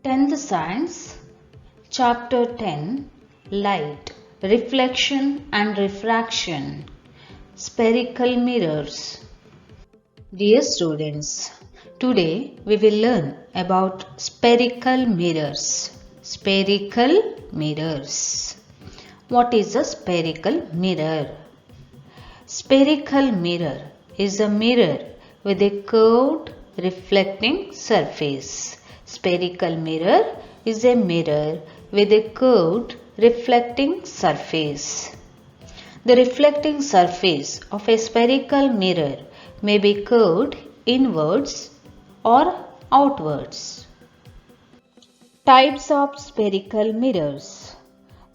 10th Science, Chapter 10, Light, Reflection and Refraction, Spherical Mirrors. Dear students, today we will learn about spherical mirrors. Spherical mirrors. What is a spherical mirror? Spherical mirror is a mirror with a curved reflecting surface. Spherical mirror is a mirror with a curved reflecting surface. The reflecting surface of a spherical mirror may be curved inwards or outwards. Types of spherical mirrors.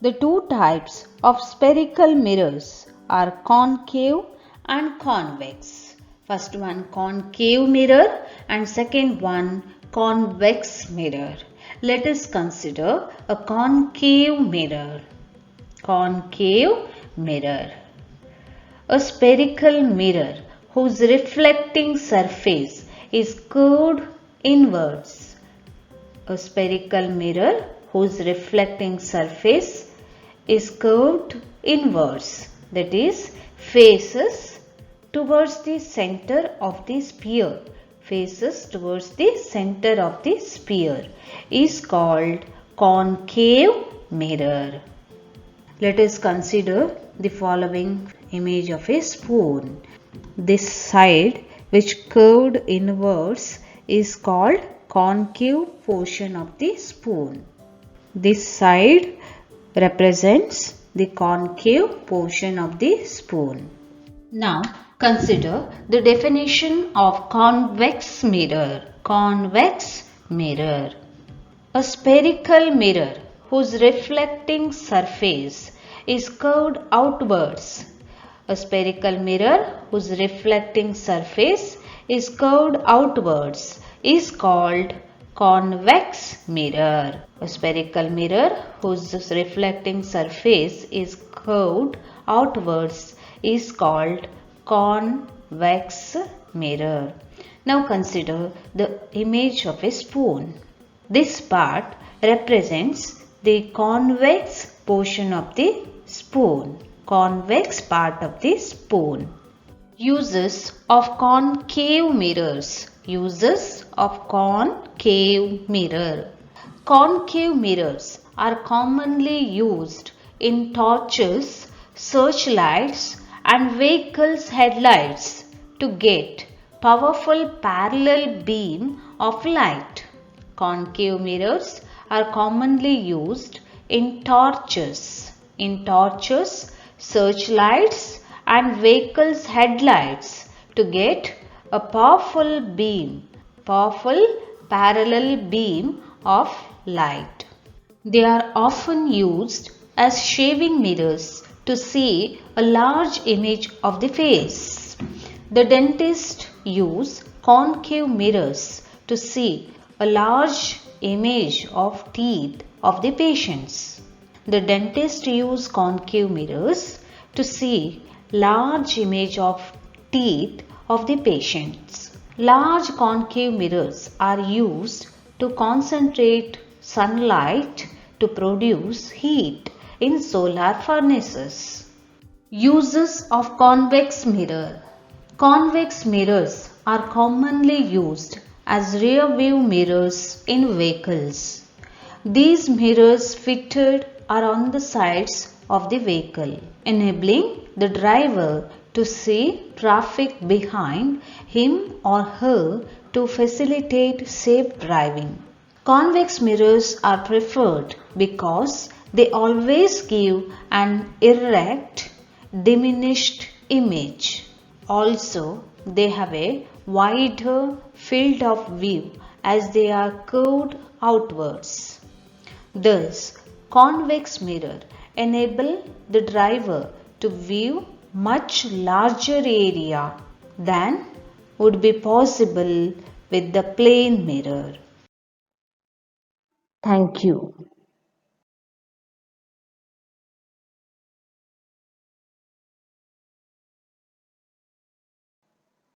The two types of spherical mirrors are concave and convex. First one concave mirror and second one convex mirror. Let us consider a concave mirror. Concave mirror. A spherical mirror whose reflecting surface is curved inwards. A spherical mirror whose reflecting surface is curved inwards, that is, faces towards the center of the sphere. Faces towards the center of the sphere is called concave mirror. Let us consider the following image of a spoon. This side which curved inwards is called concave portion of the spoon. This side represents the concave portion of the spoon. Now consider the definition of convex mirror. Convex mirror. A spherical mirror whose reflecting surface is curved outwards. A spherical mirror whose reflecting surface is curved outwards is called convex mirror. A spherical mirror whose reflecting surface is curved outwards is called convex mirror. Now consider the image of a spoon. This part represents the convex portion of the spoon. Convex part of the spoon. Uses of concave mirrors. Uses of concave mirror. Concave mirrors are commonly used in torches, searchlights and vehicles' headlights to get powerful parallel beam of light. Concave mirrors are commonly used in torches, searchlights and vehicles' headlights to get a powerful parallel beam of light. They are often used as shaving mirrors to see a large image of the face. The dentists use concave mirrors to see a large image of teeth of the patients. The dentist use concave mirrors to see large image of teeth of the patients. Large concave mirrors are used to concentrate sunlight to produce heat in solar furnaces. Uses of convex mirror. Convex mirrors are commonly used as rear view mirrors in vehicles. These mirrors fitted are on the sides of the vehicle, enabling the driver to see traffic behind him or her to facilitate safe driving. Convex mirrors are preferred because they always give an erect, diminished image. Also, they have a wider field of view as they are curved outwards. Thus, convex mirror enable the driver to view much larger area than would be possible with the plane mirror. Thank you.